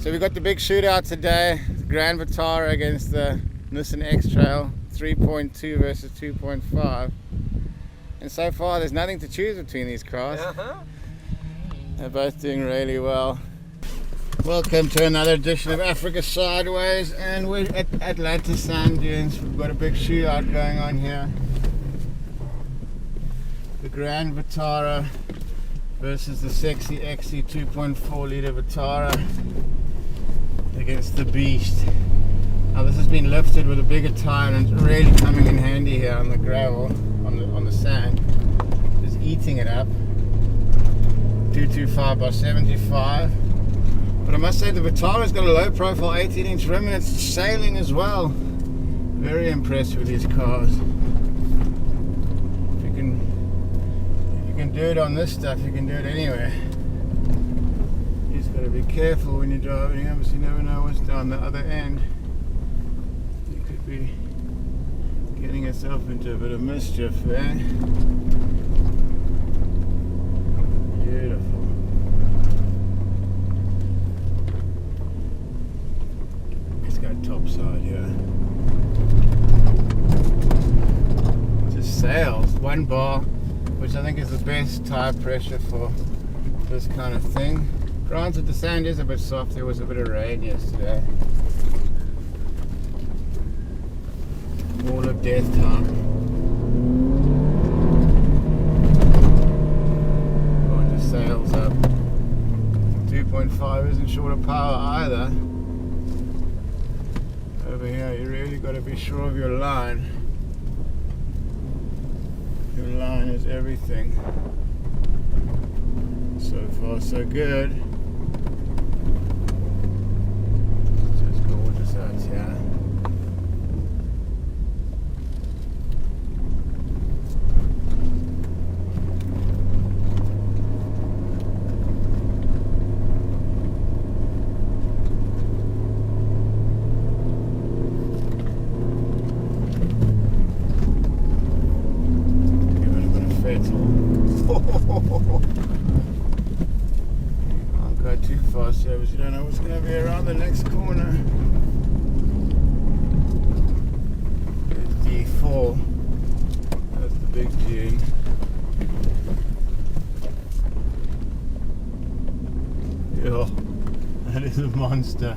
So we got the big shootout today, the Grand Vitara against the Nissan X-trail, 3.2 versus 2.5. And so far there's nothing to choose between these cars. They're both doing really well. Welcome to another edition of Africa Sideways, and we're at Atlanta Sand Dunes. We've got a big shootout going on here. The Grand Vitara versus the sexy XE 2.4 litre Vitara against the beast. Now this has been lifted with a bigger tyre and it's really coming in handy here on the gravel, on the sand. Just eating it up. 225 by 75. But I must say the Vitara's got a low profile 18-inch rim and it's sailing as well. Very impressed with these cars. If you can do it on this stuff, you can do it anywhere. You just got to be careful when you're driving. You obviously never know what's down the other end. You could be getting yourself into a bit of mischief there. Beautiful. Let's go top side here. Just sails, 1 bar, which I think is the best tire pressure for this kind of thing. Granted, the sand is a bit soft. There was a bit of rain yesterday. Wall of death time. Oh, it just sails up. 2.5 isn't short of power either. Over here, you really got to be sure of your line. Your line is everything. So far, so good. Just gorgeous out here. Can't go too fast here because you don't know what's going to be around the next corner. There's D4. That's the big dune. Oh, that is a monster.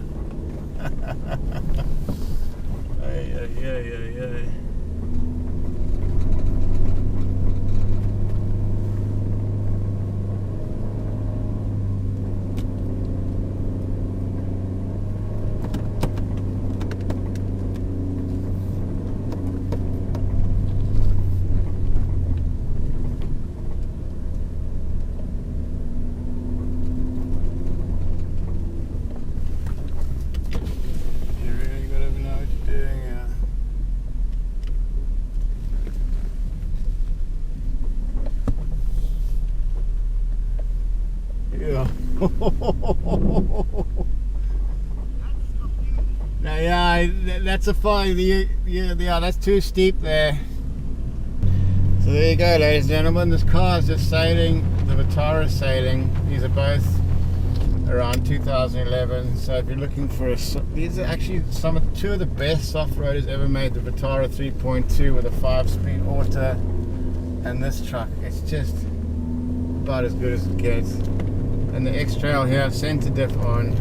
Ay. Now, yeah, that's a fine. Yeah, that's too steep there. So there you go, ladies and gentlemen. This car is just sailing. The Vitara is sailing. These are both around 2011. So if you're looking for these are actually two of the best off-roaders ever made. The Vitara 3.2 with a 5-speed auto, and this truck. It's just about as good as it gets. And the X-trail here, centre-diff on,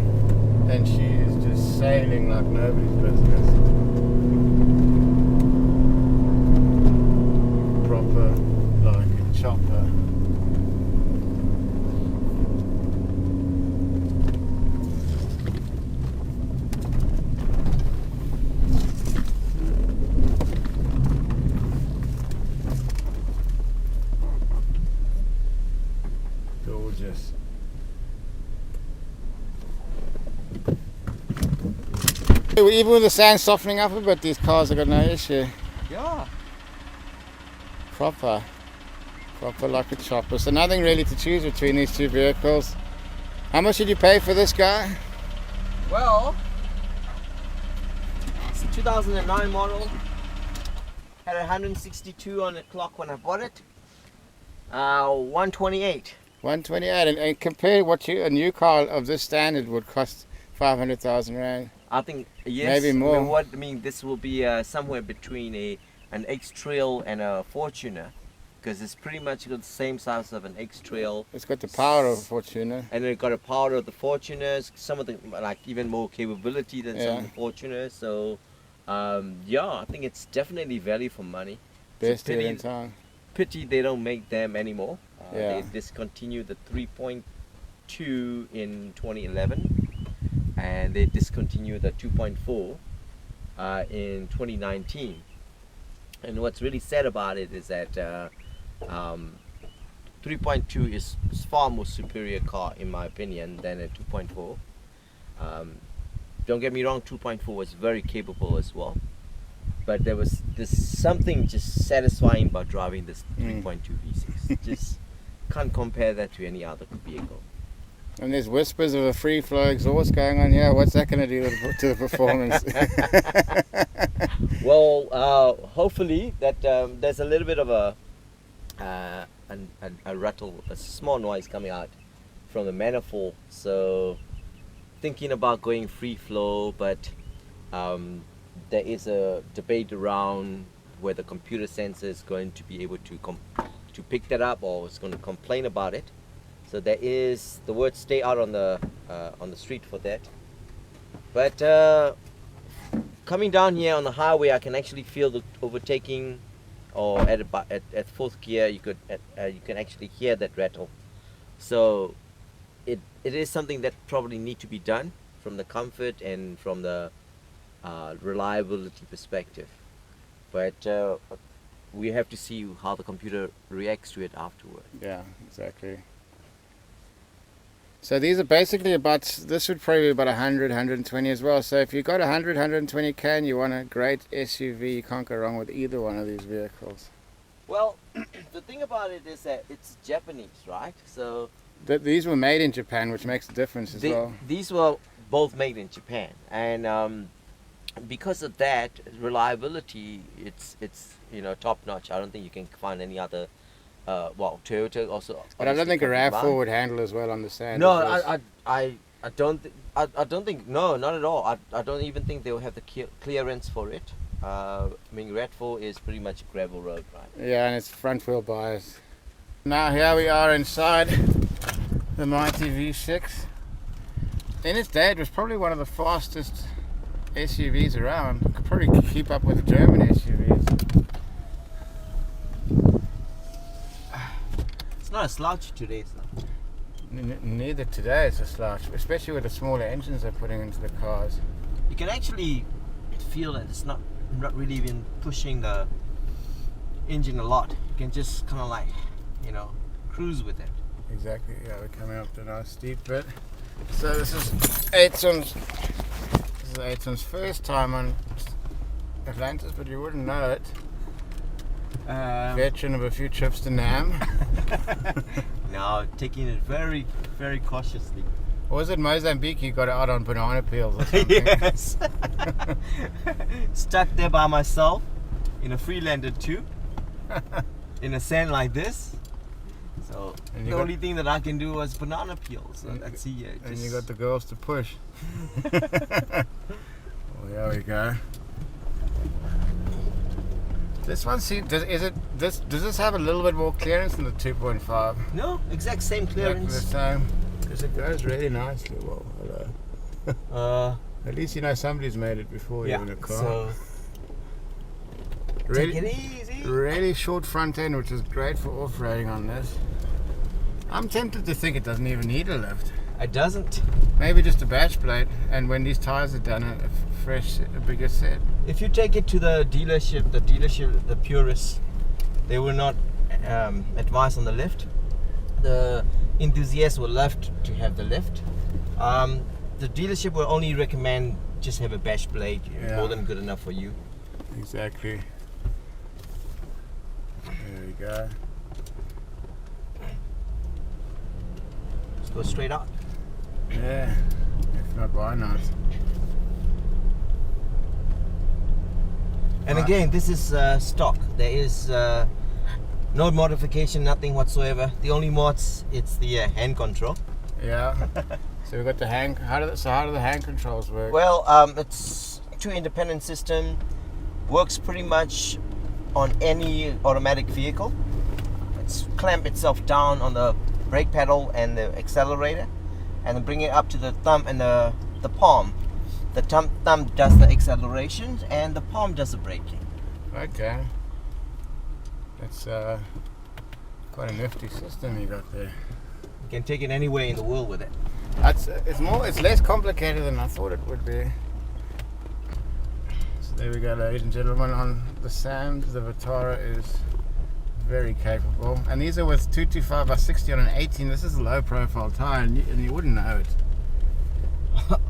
and she is just sailing like nobody's business. Proper, like a chopper. Gorgeous. Even with the sand softening up a bit, these cars have got no issue. Yeah. Proper like a chopper. So nothing really to choose between these two vehicles. How much did you pay for this guy? Well, it's a 2009 model. Had 162 on the clock when I bought it. 128. 128, and compare what a new car of this standard would cost 500,000 rand. I think yes. Maybe more. I mean, this will be somewhere between an X-trail and a Fortuner, because it's pretty much got the same size of an X-trail. It's got the power of a Fortuner. And it got a power of the Fortuners. Some of them like even more capability than some of the Fortuners. So yeah, I think it's definitely value for money. Best deal in town. Pity they don't make them anymore. Yeah. They discontinued the 3.2 in 2011, and they discontinued the 2.4 in 2019. And what's really sad about it is that 3.2 is far more superior car in my opinion than a 2.4. Don't get me wrong, 2.4 was very capable as well, but there's something just satisfying about driving this 3.2 V6. Just can't compare that to any other vehicle. And there's whispers of a free flow exhaust going on here. What's that going to do to the performance? Well, hopefully that there's a little bit of a rattle, a small noise coming out from the manifold. So thinking about going free flow, but there is a debate around whether computer sensor is going to be able to pick that up, or it's going to complain about it. So there is the word "stay out" on the street for that. But coming down here on the highway, I can actually feel the overtaking, or at fourth gear, you can actually hear that rattle. So it is something that probably need to be done from the comfort and from the reliability perspective. But we have to see how the computer reacts to it afterward. Yeah, exactly. So these are basically this would probably be about 100, 120 as well. So if you got 100, 120k and you want a great SUV, you can't go wrong with either one of these vehicles. Well, the thing about it is that it's Japanese, right? So these were made in Japan, which makes a difference as well. These were both made in Japan, and because of that reliability, it's top notch. I don't think you can find any other. Well, Toyota also. But I don't think a RAV4 would handle as well on the sand. No, I don't think. No, not at all. I don't even think they will have the clearance for it. I mean, RAV4 is pretty much gravel road, right? Yeah, and it's front wheel bias. Now here we are inside the mighty V6. In its day, it was probably one of the fastest SUVs around. Could probably keep up with the German SUVs. It's not a slouch today, so. Neither today is a slouch, especially with the smaller engines they're putting into the cars. You can actually feel that it's not really even pushing the engine a lot. You can just kind of like, cruise with it. Exactly, yeah, we're coming up to a nice steep bit. So this is Aye-Htun's first time on Atlantis, but you wouldn't know it. Veteran of a few trips to Nam. No, taking it very, very cautiously. Or was it Mozambique you got out on banana peels or something? Yes. Stuck there by myself in a Freelander 2 in a sand like this. So the only thing that I can do was banana peels. So let's see. And you got the girls to push. Well, there we go. This one seems. Does this have a little bit more clearance than the 2.5? No, exact same clearance. Exactly the same. Because it goes really nicely. Well, hello. At least somebody's made it before you in a car. So really, take it easy. Really short front end, which is great for off-roading on this. I'm tempted to think it doesn't even need a lift. It doesn't. Maybe just a batch plate, and when these tires are done, a bigger set. If you take it to the dealership, the purists, they will not advise on the lift. The enthusiasts will love to have the lift. The dealership will only recommend just have a batch plate. More than good enough for you. Exactly. There we go. Just go straight up. Yeah, if not, why not? And again, this is stock. There is no modification, nothing whatsoever. The only mods, it's the hand control. Yeah. So we've got the hand. How do the hand controls work? Well, it's 2 independent system. Works pretty much on any automatic vehicle. It's clamp itself down on the brake pedal and the accelerator, and then bring it up to the thumb and the palm. The thumb does the acceleration and the palm does the braking. Okay. That's quite a nifty system you got there. You can take it anywhere in the world with it. It's less complicated than I thought it would be. So there we go, ladies and gentlemen, on the sand. The Vitara is very capable, and these are with 225/60 on an 18. This is a low profile tire, and you wouldn't know it.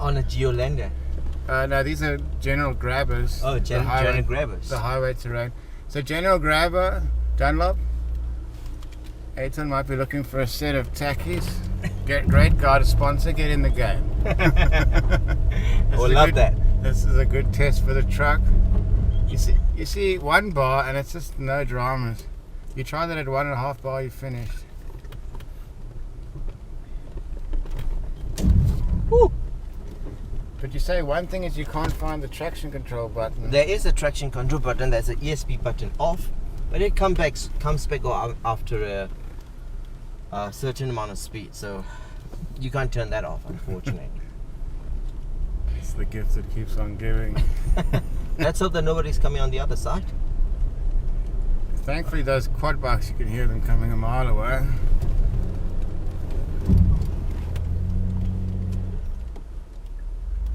On a Geolander. No, these are general grabbers. Oh, general grabbers. The highway terrain. So general grabber, Dunlop. Aye-Htun might be looking for a set of tackies. Great guy to sponsor. Get in the game. We'll love that. This is a good test for the truck. You see 1 bar and it's just no dramas. You try that at 1.5 bar, you're finished. Woo. But you say one thing is you can't find the traction control button. There is a traction control button. There's an ESP button off, but it comes back after a certain amount of speed. So you can't turn that off, unfortunately. It's the gift that keeps on giving. Let's hope that nobody's coming on the other side. Thankfully, those quad bikes, you can hear them coming a mile away.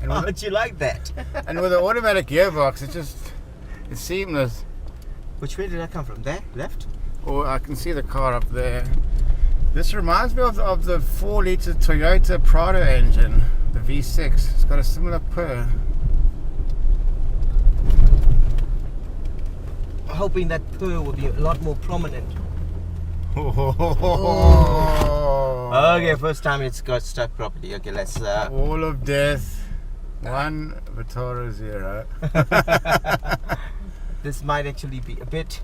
And How would you like that? And with the automatic gearbox, it's seamless. Which way did that come from? There? Left? Oh, I can see the car up there. This reminds me of the 4-litre Toyota Prado engine, the V6. It's got a similar purr. Hoping that purr will be a lot more prominent. Oh. Okay, first time it's got stuck properly. Okay, let's... All of death. 1 Vitara 0. This might actually be a bit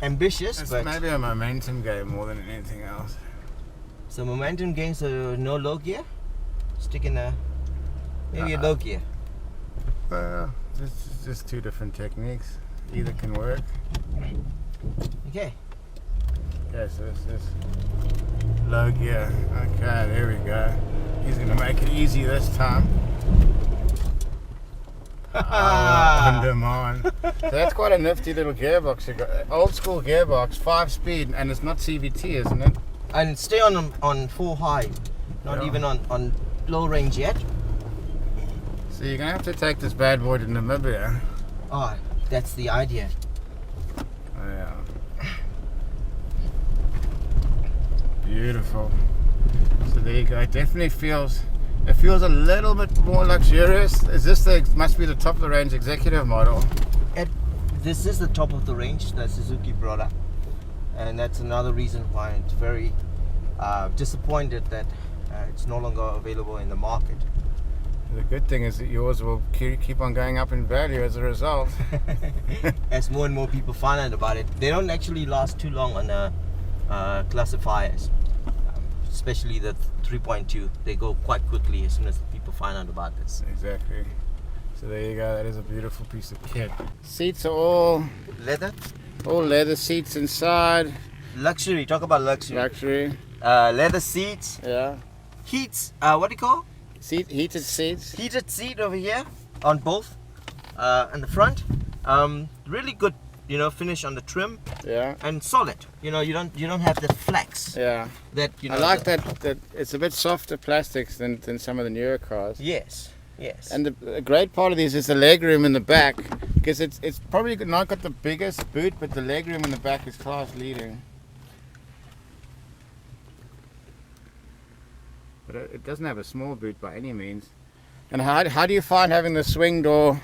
ambitious, It's but maybe a momentum game more than anything else. so momentum gains, so no low gear. Stick in maybe a low gear. Well, just 2 different techniques. Either can work. Okay. Yeah, so this is low gear. Okay, there we go. He's gonna make it easy this time. On demand. So that's quite a nifty little gearbox. You got old school gearbox, 5-speed, and it's not CVT, isn't it? And stay on full high, not even on low range yet. So you're gonna have to take this bad boy to Namibia. Oh, that's the idea. Oh, yeah. Beautiful. So there you go. It definitely feels. It feels a little bit more luxurious. Is this must be the top of the range executive model? This is the top of the range that Suzuki brought up, and that's another reason why it's very disappointed that it's no longer available in the market. The good thing is that yours will keep on going up in value as a result. As more and more people find out about it, they don't actually last too long on classifiers, especially the 3.2. They go quite quickly as soon as people find out about this. Exactly. So there you go. That is a beautiful piece of kit. Seats are all leather seats inside. Luxury. Talk about luxury. Luxury. Leather seats. Yeah. Heats. What do you call? Heated seats. Heated seat over here on both. In the front. Really good, finish on the trim. Yeah. And solid. You don't have the flex. Yeah. That I like that it's a bit softer plastics than some of the newer cars. Yes. Yes. And the great part of these is the legroom in the back, because it's probably not got the biggest boot, but the legroom in the back is class leading. But it doesn't have a small boot by any means. And how do you find having the swing door?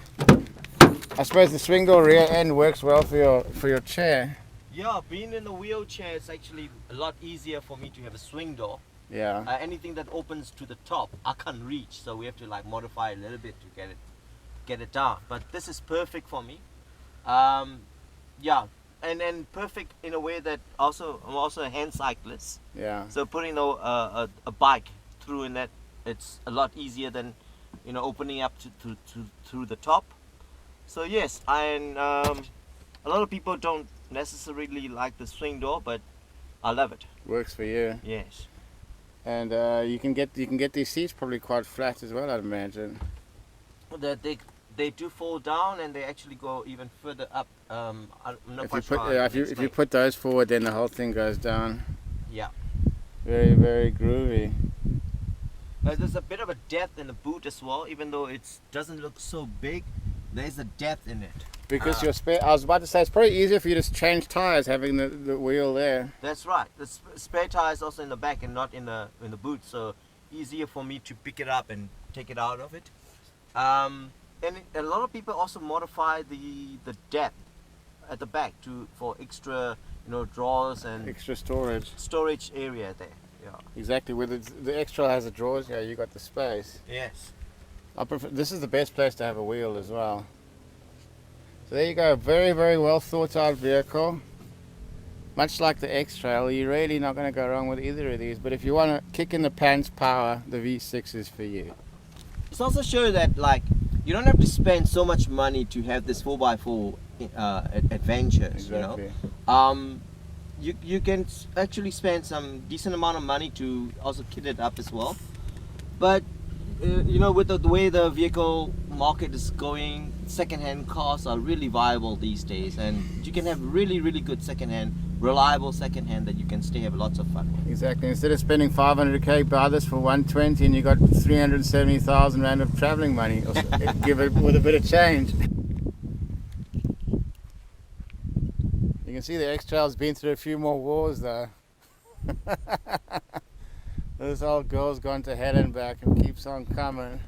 I suppose the swing door rear end works well for your chair. Yeah, being in a wheelchair, it's actually a lot easier for me to have a swing door. Yeah. Anything that opens to the top, I can't reach, so we have to modify a little bit to get it down. But this is perfect for me. Yeah, and perfect in a way that I'm also a hand cyclist. Yeah. So putting a bike through in that it's a lot easier than, you know, opening up through the top. So yes, and a lot of people don't necessarily like the swing door, but I love it. Works for you. Yes. And you can get these seats probably quite flat as well, I'd imagine. That they do fall down, and they actually go even further up. I'm not If quite you put sure how I can if you explain. put those forward, then the whole thing goes down. Yeah. Very, very groovy. There's a bit of a depth in the boot as well, even though it doesn't look so big. There's a depth in it. Because your spare, I was about to say, it's probably easier for you to change tires having the wheel there. That's right. The spare tire is also in the back and not in the boot, so easier for me to pick it up and take it out of it. And a lot of people also modify the depth at the back for extra, you know, drawers and Extra storage. area there. Yeah. Exactly. Where the X-trail has the drawers, yeah, you got the space. Yes. I prefer. This is the best place to have a wheel as well. So there you go. Very, very well thought out vehicle. Much like the X-trail, you're really not going to go wrong with either of these. But if you want to kick in the pants power, the V6 is for you. It's also show that, like, you don't have to spend so much money to have this 4x4 adventures. Exactly. You know, you can actually spend some decent amount of money to also kit it up as well. But you know, with the way the vehicle market is going, second-hand cars are really viable these days, and you can have really, really good second-hand, reliable second-hand that you can still have lots of fun with. Exactly. Instead of spending 500k, buy this for 120, and you got 370,000 rand of traveling money. Or give it with a bit of change. You can see the X-trail's been through a few more wars though. This old girl's gone to hell and back and keeps on coming.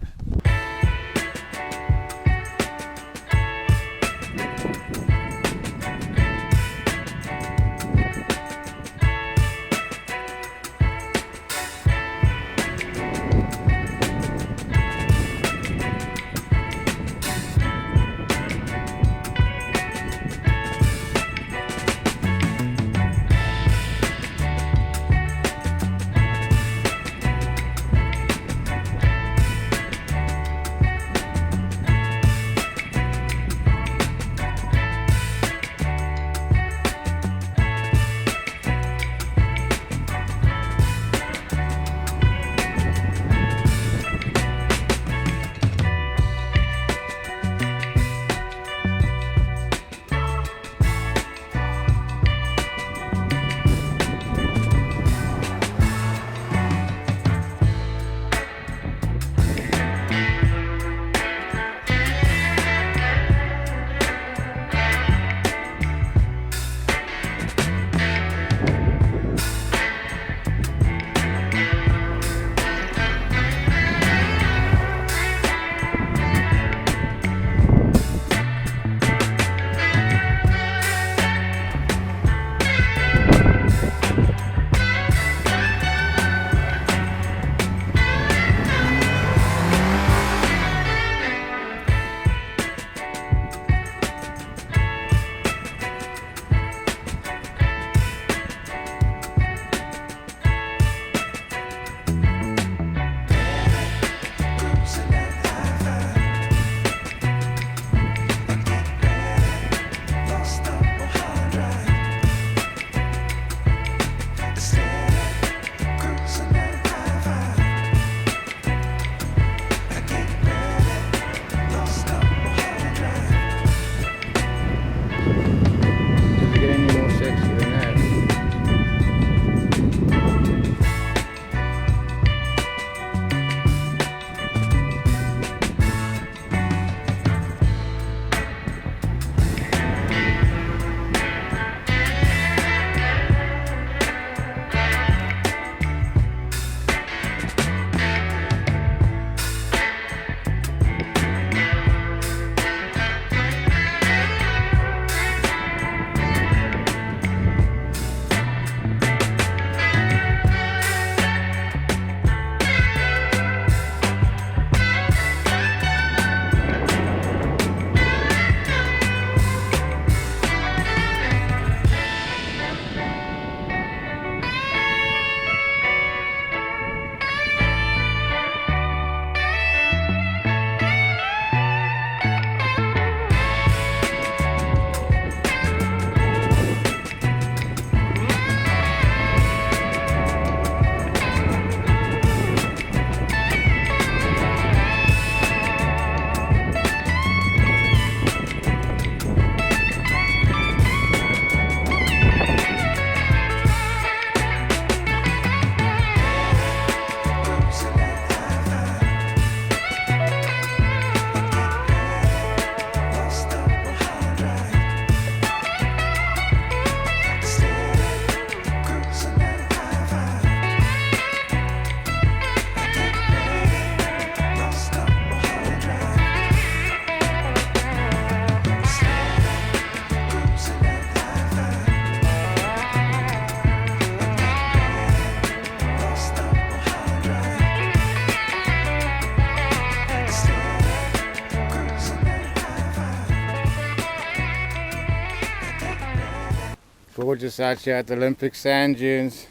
Gorgeous out here at the Olympic sand dunes.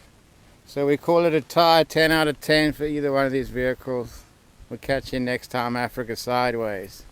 So we call it a tyre 10 out of 10 for either one of these vehicles. We'll catch you next time, Africa Sideways.